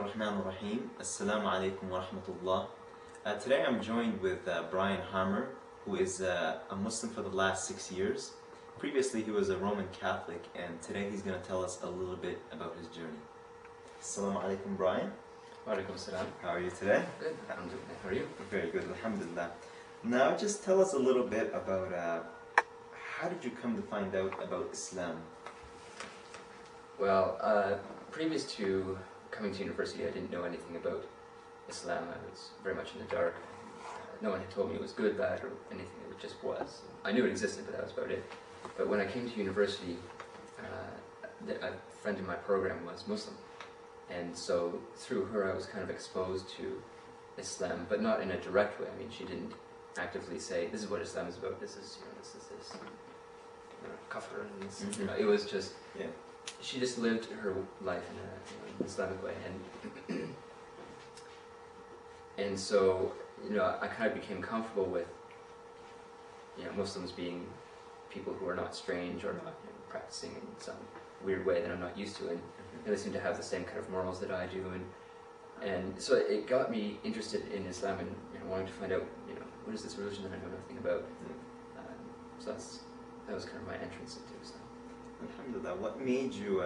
Ar-Rahman Ar-Rahim. Assalamu alaikum wa rahmatullah. Today I'm joined with Brian Harmer, who is a Muslim for the last 6 years. Previously he was a Roman Catholic, and today he's going to tell us a little bit about his journey. Assalamu alaikum, Brian. Wa alaikum assalam. How are you today? Good, alhamdulillah. How are you? Very good, alhamdulillah. Now just tell us a little bit about how did you come to find out about Islam? Well, previous to coming to university, I didn't know anything about Islam. I was very much in the dark. No one had told me it was good, bad, or anything. It just was. I knew it existed, but that was about it. But when I came to university, a friend in my program was Muslim. And so through her I was kind of exposed to Islam, but not in a direct way. I mean, she didn't actively say, this is what Islam is about, this is, this, kafir, and this, it was just, she just lived her life in an Islamic way. And so, I kind of became comfortable with, Muslims being people who are not strange or not practicing in some weird way that I'm not used to, and they seem to have the same kind of morals that I do, and so it got me interested in Islam and wanting to find out, what is this religion that I know nothing about. So that was kind of my entrance into Islam. Alhamdulillah. What made you,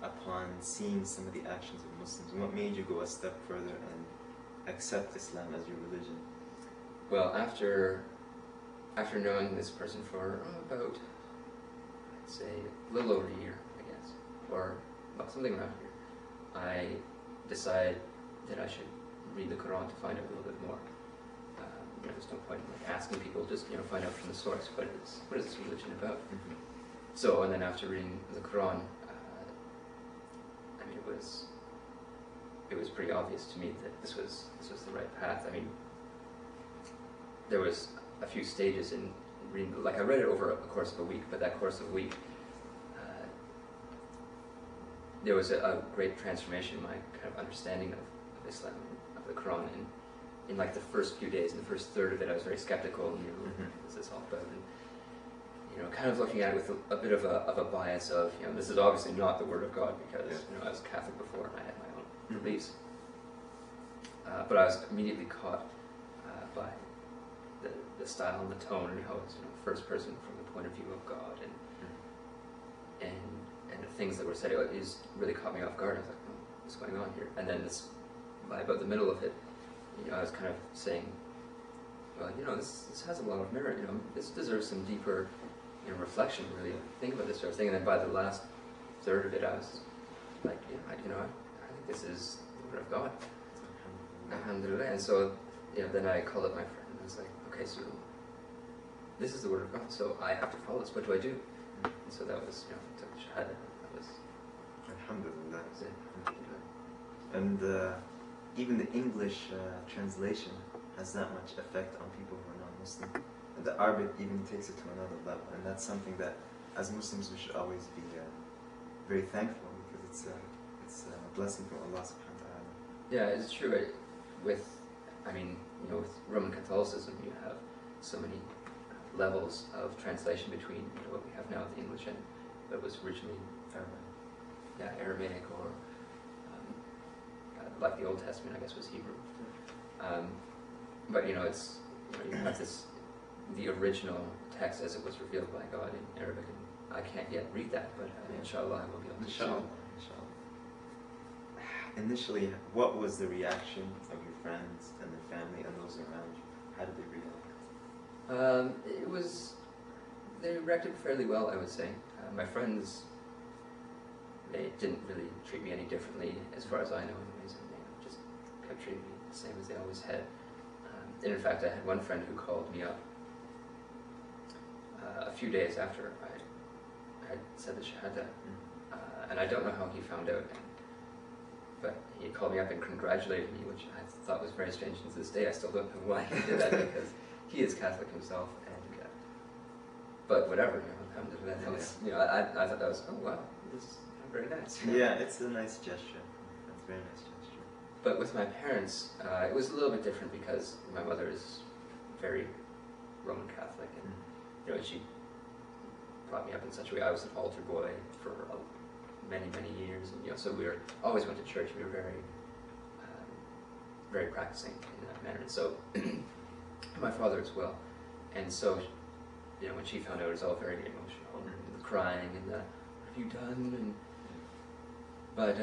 upon seeing some of the actions of Muslims, what made you go a step further and accept Islam as your religion? Well, after knowing this person for about, I'd say, a little over a year, I guess, or something around here, I decided that I should read the Quran to find out a little bit more. There's no point in asking people, just find out from the source, what is this religion about? So, and then after reading the Quran, it was pretty obvious to me that this was the right path. I mean, there was a few stages in reading, I read it over a course of a week, but that course of a week, there was a great transformation in my kind of understanding of Islam, of the Quran, and in the first few days, in the first third of it, I was very skeptical, what's this all about? And, kind of looking at it with a bit of a bias of, this is obviously not the Word of God, because, I was Catholic before and I had my own beliefs. But I was immediately caught by the style and the tone, and how it's first person from the point of view of God, and the things that were said, it really caught me off guard. I was like, what's going on here? And then by about the middle of it, I was kind of saying, well, this has a lot of merit. This deserves some deeper, reflection. Really think about this sort of thing. And then by the last third of it, I was like, I think this is the Word of God. Alhamdulillah. And so, then I called up my friend and I was like, okay, so this is the Word of God, so I have to follow this. What do I do? And so that was, took the Shahada. That was Alhamdulillah. That was it. And even the English translation has that much effect on people who are non-Muslim. And the Arabic even takes it to another level, and that's something that, as Muslims, we should always be very thankful, because it's a blessing from Allah subhanahu wa ta'ala. Yeah, it's true. With Roman Catholicism, you have so many levels of translation between what we have now with English and what was originally Aramaic, or like the Old Testament, I guess, was Hebrew. But it's you have the original text as it was revealed by God in Arabic, and I can't yet read that, but inshallah I will be able to. Inshallah. Initially, what was the reaction of your friends and the family and those around you? How did they react? They reacted fairly well, I would say. My friends, they didn't really treat me any differently, as far as I know anyways, and they just kept treating me the same as they always had. And in fact, I had one friend who called me up a few days after I had said the Shahada, and I don't know how he found out, but he called me up and congratulated me, which I thought was very strange. And to this day, I still don't know why he did that, because he is Catholic himself, and but whatever, alhamdulillah, that was, I thought that was, oh wow, this is very nice. Yeah, it's a nice gesture. It's a very nice gesture. But with my parents, it was a little bit different, because my mother is very Roman Catholic, and she brought me up in such a way. I was an altar boy for many, many years, and so we always went to church. We were very practicing in that manner, and so my father as well. And so, when she found out, it was all very emotional, and the crying, and the, what have you done? And but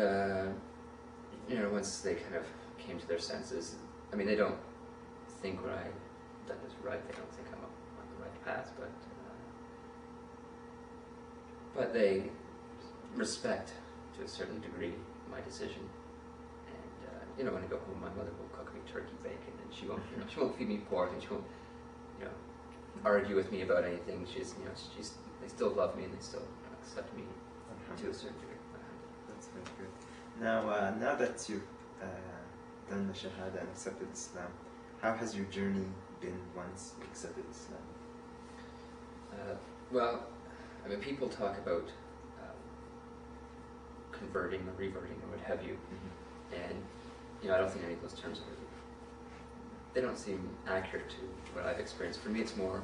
once they kind of came to their senses, I mean, they don't think what I've done is right. They don't think I'm on the right path, but they respect to a certain degree my decision. And when I go home, my mother will cook me turkey bacon, and she won't feed me pork, and she won't argue with me about anything. They still love me, and they still accept me to a certain degree. That's very good. Now that you've done the Shahada and accepted Islam, how has your journey been once you accepted Islam? Well, I mean, people talk about converting or reverting or what have you, and I don't think any of those terms they don't seem accurate to what I've experienced. For me, it's more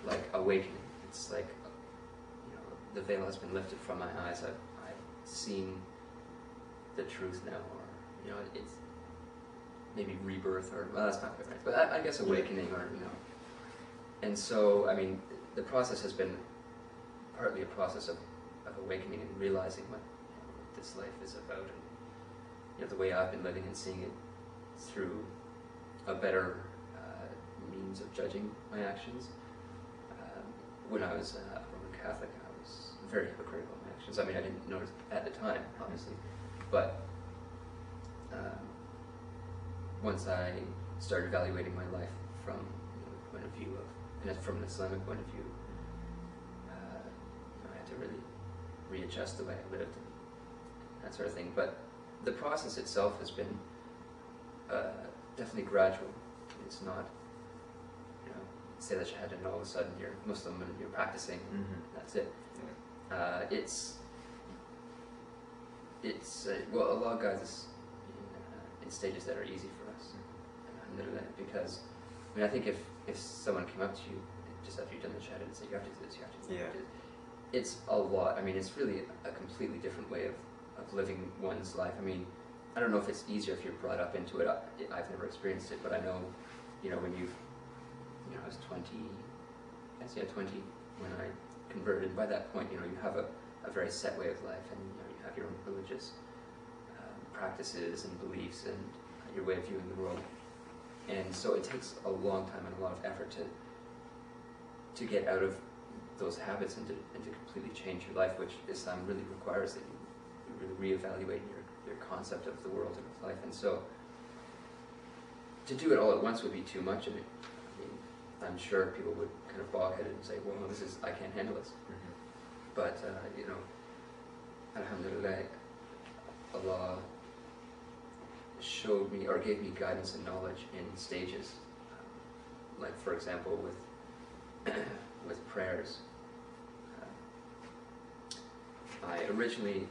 like awakening. It's like the veil has been lifted from my eyes. I've seen the truth now, or it's maybe rebirth, or well, that's not quite right, but I guess awakening, or And so, I mean, the process has been partly a process of awakening and realizing what this life is about, and the way I've been living and seeing it through a better means of judging my actions. When I was a Roman Catholic, I was very hypocritical in my actions. I mean, I didn't notice at the time, obviously, but once I started evaluating my life from the point of view of, and from an Islamic point of view, I had to really readjust the way I lived and that sort of thing. But the process itself has been definitely gradual. It's not, say that you had, and all of a sudden you're Muslim and you're practicing, that's it. It's well, Allah guides us in stages that are easy for us, because I mean, I think if someone came up to you just after you've done the Shahada and said, you have to do this, you have to do this, it's a lot. I mean, it's really a completely different way of living one's life. I mean, I don't know if it's easier if you're brought up into it. I've never experienced it, but I know, when I was 20, 20 when I converted. By that point, you have a very set way of life, and you have your own religious practices and beliefs and your way of viewing the world. And so it takes a long time and a lot of effort to get out of those habits and to completely change your life, which Islam really requires, that you really reevaluate your concept of the world and of life. And so to do it all at once would be too much, and I'm sure people would kind of bog-headed and say, well, I can't handle this. But, alhamdulillah, Allah showed me, or gave me guidance and knowledge in stages. Like, for example, with prayers. I originally,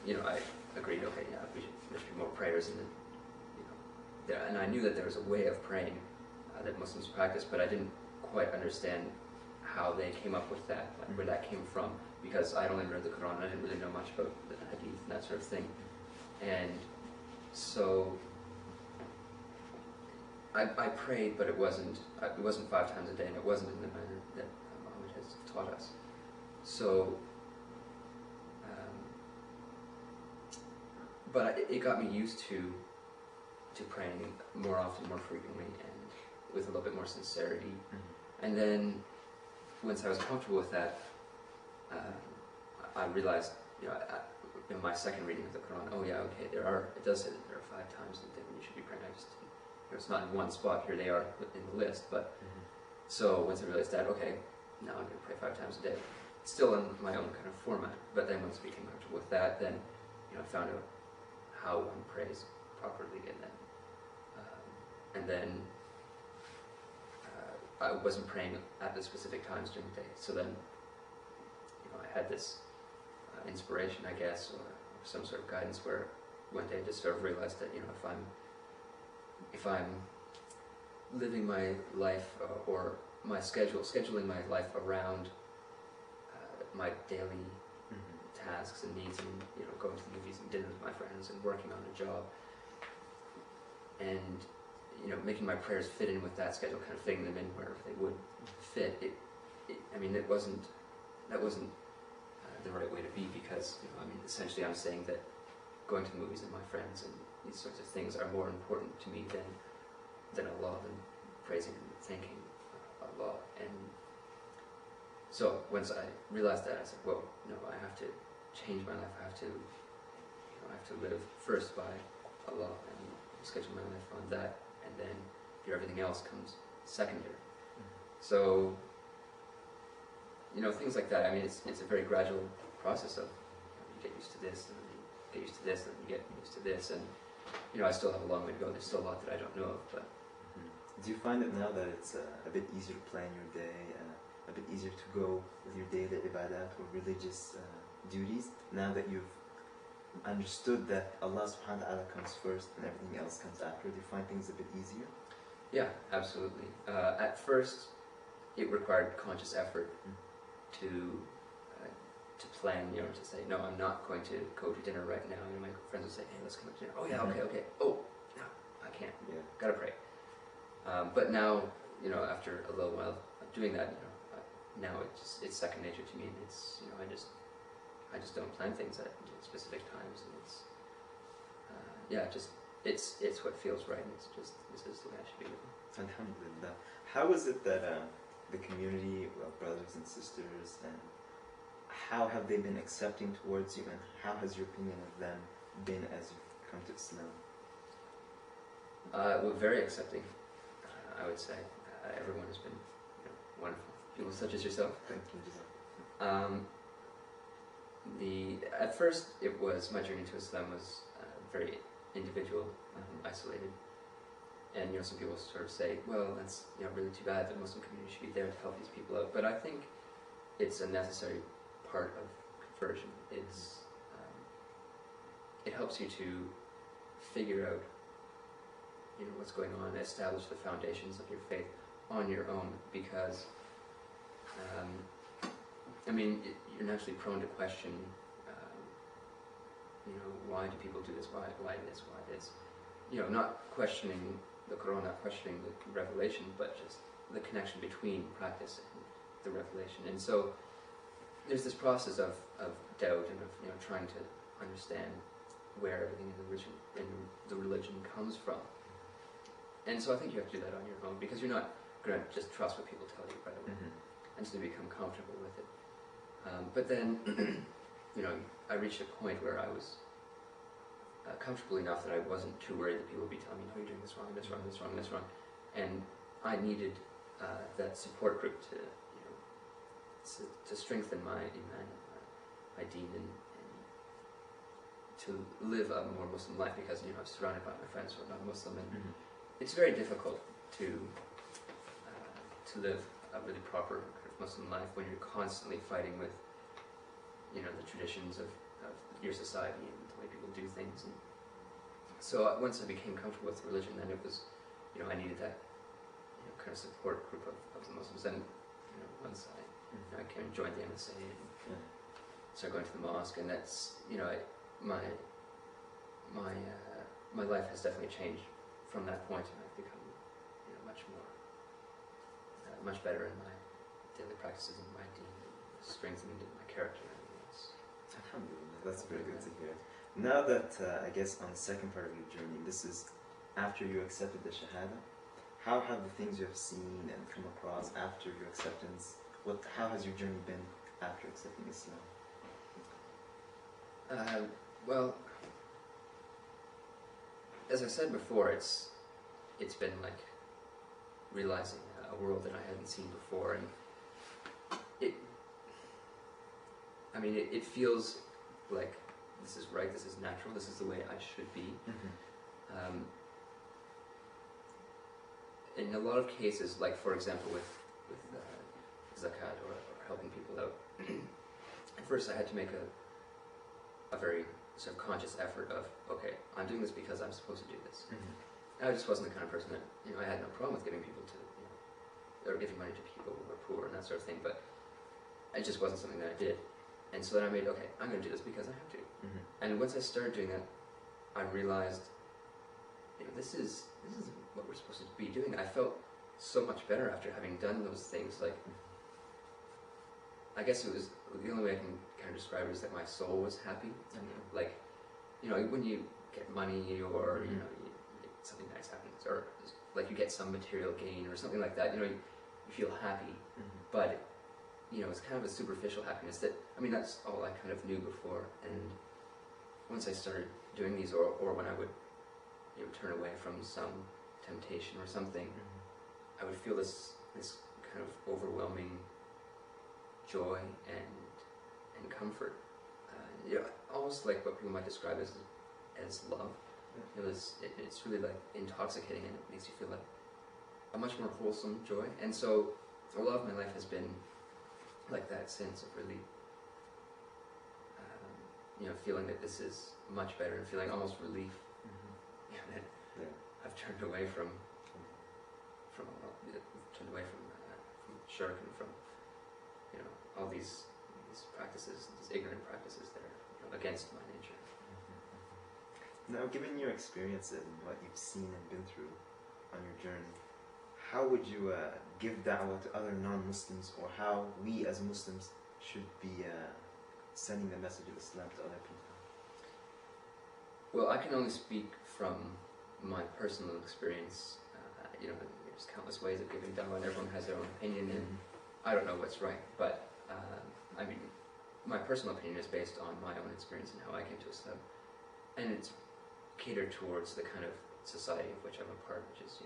I agreed, okay, yeah, there should be more prayers, and I knew that there was a way of praying that Muslims practice, but I didn't quite understand how they came up with that, like where that came from, because I'd only read the Quran, and I didn't really know much about the Hadith and that sort of thing. And so I prayed, but it wasn't 5 times a day, and it wasn't in the manner that Muhammad has taught us. So, but it got me used to praying more often, more frequently, and with a little bit more sincerity. And then, once I was comfortable with that, I realized, in my second reading of the Quran, oh yeah, okay, it does say that there are 5 times a day when you should be praying. It's not in one spot, here they are in the list, but so once I realized that, okay, now I'm going to pray 5 times a day, still in my own kind of format. But then once I became comfortable with that, then I found out how one prays properly, and then I wasn't praying at the specific times during the day. So then, I had this inspiration, I guess, or some sort of guidance, where one day I just sort of realized that, if I'm living my life or my scheduling my life around my daily tasks and needs, and going to the movies and dinner with my friends and working on a job, and making my prayers fit in with that schedule, kind of fitting them in wherever they would fit. That wasn't the right way to be, because essentially I'm saying that going to the movies and my friends and these sorts of things are more important to me than Allah, and praising and thanking Allah. And so once I realized that, I said, well, no, I have to change my life. I have to live first by Allah and schedule my life on that, and then everything else comes secondary. So things like that. It's a very gradual process of you get used to this, and then you get used to this, and then you get used to this, and I still have a long way to go. There's still a lot that I don't know of, but. Do you find it now that it's a bit easier to plan your day, a bit easier to go with your daily ibadat or religious duties, now that you've understood that Allah subhanahu wa ta'ala comes first and everything else comes after? Do you find things a bit easier? Yeah, absolutely. At first, it required conscious effort to plan, to say, no, I'm not going to go to dinner right now. My friends would say, hey, let's come to dinner. Oh yeah, okay. Oh, no, I can't. Yeah. Gotta pray. But now, after a little while of doing that, now it's second nature to me, and it's, I just don't plan things at specific times, and it's what feels right, and this is the way I should be living. Alhamdulillah. How is it that the community of brothers and sisters, and how have they been accepting towards you, and how has your opinion of them been as you've come to Islam? Well, very accepting, I would say. Everyone has been wonderful. People such as yourself. Thank you. At first, my journey to Islam was very individual, isolated, and some people sort of say, well, that's really too bad. The Muslim community should be there to help these people out. But I think it's a necessary part of conversion. It helps you to figure out what's going on, establish the foundations of your faith on your own, because you're naturally prone to question, why do people do this, why this, not questioning the Quran, not questioning the revelation, but just the connection between practice and the revelation. And so there's this process of doubt and of trying to understand where everything in the religion comes from. And so I think you have to do that on your own, because you're not going to just trust what people tell you right away, until you become comfortable with it. But then, I reached a point where I was comfortable enough that I wasn't too worried that people would be telling me, no, you're doing this wrong, this wrong, this wrong, this wrong. And I needed that support group to strengthen my iman, my deen, and to live a more Muslim life, because I'm surrounded by my friends who are not Muslim, and it's very difficult to live a really proper kind of Muslim life when you're constantly fighting with the traditions of your society and the way people do things. And so once I became comfortable with religion, then it was I needed that kind of support group of the Muslims. And once I came and joined the MSA and started going to the mosque, and that's my life has definitely changed from that point, and I've become much better in my daily practices and my deen, strengthening my character and everything else. Alhamdulillah, that's very good to hear. Now that I guess on the second part of your journey, this is after you accepted the Shahada, how have the things you have seen and come across after your acceptance, how has your journey been after accepting Islam? Well, as I said before, it's been like realizing a world that I hadn't seen before, and it feels like this is right, this is natural, this is the way I should be. In a lot of cases, like for example with zakat or helping people out, at first I had to make a very sort of conscious effort of, okay, I'm doing this because I'm supposed to do this. I just wasn't the kind of person that, I had no problem with giving people to, or giving money to people who were poor and that sort of thing, but it just wasn't something that I did. And so then I made, okay, I'm going to do this because I have to. And once I started doing that, I realized, this is what we're supposed to be doing. I felt so much better after having done those things. Like, I guess it was, the only way I can kind of describe it is that my soul was happy. Like, when you get money or, something nice happens, or like you get some material gain or something like that, you feel happy. But, it's kind of a superficial happiness that, that's all I kind of knew before. And once I started doing these, or when I would, turn away from some temptation or something, I would feel this kind of overwhelming joy and comfort. Almost like what people might describe as love. It's really like intoxicating, and it makes you feel like a much more wholesome joy. And so a lot of my life has been like that sense of really, feeling that this is much better, and feeling almost relief that I've turned away from shirk and from all these practices, these ignorant practices that are against my nature. Now, given your experience and what you've seen and been through on your journey, how would you give da'wah to other non-Muslims, or how we as Muslims should be sending the message of Islam to other people? Well, I can only speak from my personal experience. There's countless ways of giving da'wah, and everyone has their own opinion, and I don't know what's right. But, my personal opinion is based on my own experience and how I came to Islam. And it's catered towards the kind of society of which I'm a part, which is,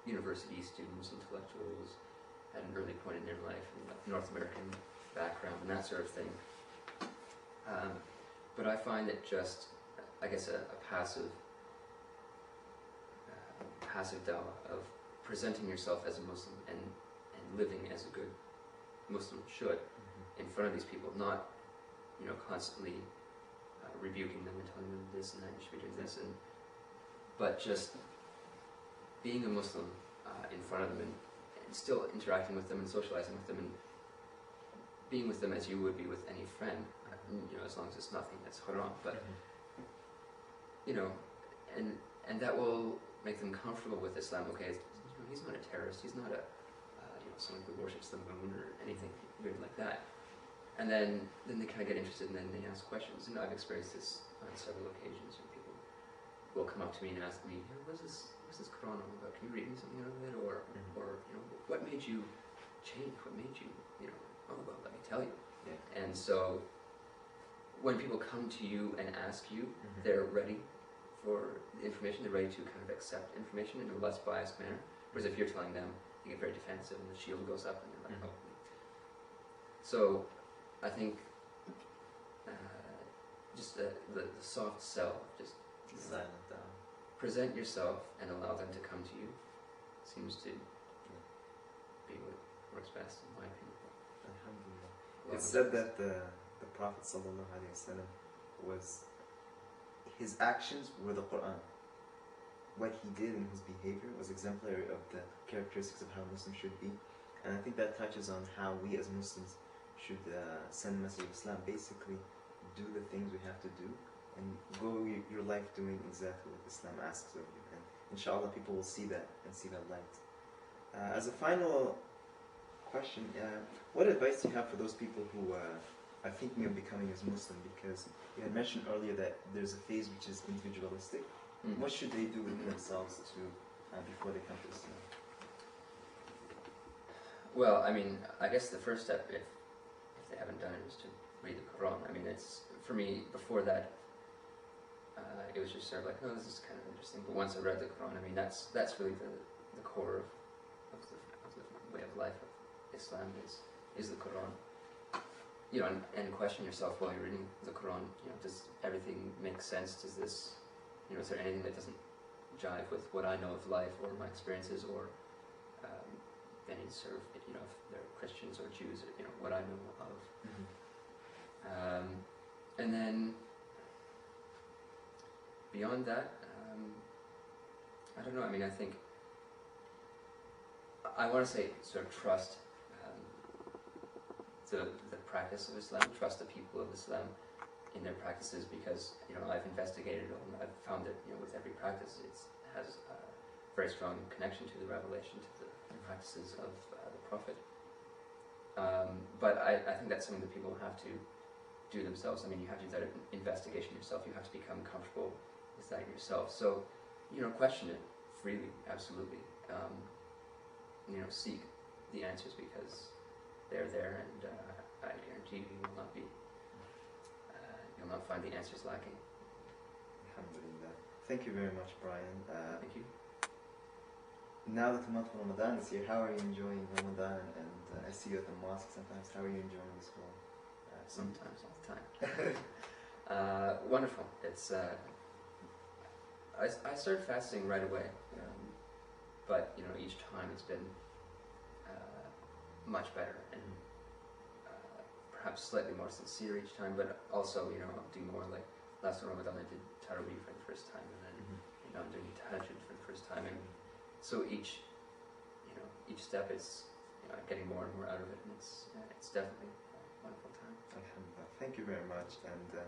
university students, intellectuals, at an early point in their life, North American background, and that sort of thing. But I find it just, I guess, a passive da'wah of presenting yourself as a Muslim and living as a good Muslim should in front of these people, not, constantly rebuking them and telling them this and that, you should be doing this, but just being a Muslim in front of them, and still interacting with them and socializing with them, and being with them as you would be with any friend, as long as it's nothing that's haram. But and that will make them comfortable with Islam. Okay, he's not a terrorist. He's not a someone who worships the moon or anything weird like that. And then they kind of get interested, and then they ask questions. And I've experienced this on several occasions when people will come up to me and ask me, what's this Quran all about? Can you read me something out of it? Or what made you change? What made you, oh, well, let me tell you. Yeah. And so when people come to you and ask you, they're ready for the information. They're ready to kind of accept information in a less biased manner. Whereas if you're telling them, you get very defensive and the shield goes up and you're like, oh. So I think just the soft sell, just Silent down. present yourself and allow them to come to you, seems to be what works best in my opinion. Alhamdulillah. It's said that the Prophet ﷺ was, his actions were the Quran. What he did in his behavior was exemplary of the characteristics of how Muslims should be. And I think that touches on how we as Muslims should send the message of Islam. Basically, do the things we have to do and go your life doing exactly what Islam asks of you. And inshallah, people will see that and see that light. As a final question, what advice do you have for those people who are thinking of becoming as Muslim? Because you had mentioned earlier that there's a phase which is individualistic. What should they do within themselves to before they come to Islam? Well, I guess the first step, if they haven't done it, is to read the Quran. It's, for me, before that, it was just sort of like, oh, this is kind of interesting. But once I read the Quran, that's really the core of the way of life of Islam is the Quran. And question yourself while you're reading the Quran. Does everything make sense? Does this, is there anything that doesn't jive with what I know of life or my experiences, or any sort of, if they're Christians or Jews, or what I know of. And then beyond that, I don't know. I think I want to say sort of trust the practice of Islam, trust the people of Islam in their practices, because I've investigated it and I've found that with every practice it has a very strong connection to the revelation, to the practices of the Prophet. But I think that's something that people have to do themselves. I mean, you have to do that investigation yourself. You have to become comfortable with that yourself. So, question it freely, absolutely. Seek the answers, because they're there, and I guarantee you will not be. You'll not find the answers lacking. Alhamdulillah. Thank you very much, Brian. Thank you. Now that the month of Ramadan is here, how are you enjoying Ramadan? And I see you at the mosque sometimes. How are you enjoying this whole? Sometimes, all the time. Wonderful. It's. I started fasting right away, but each time it's been much better, and perhaps slightly more sincere each time. But also, I'll do more. Like last Ramadan, I did Taraweeh for the first time, and then I'm doing Tahajjud for the first time, and so each step is getting more and more out of it, and it's definitely a wonderful time. Alhamdulillah. Thank you very much, and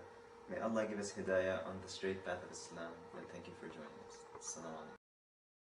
may Allah give us hidayah on the straight path of Islam, and thank you for joining us. Assalamu alaikum.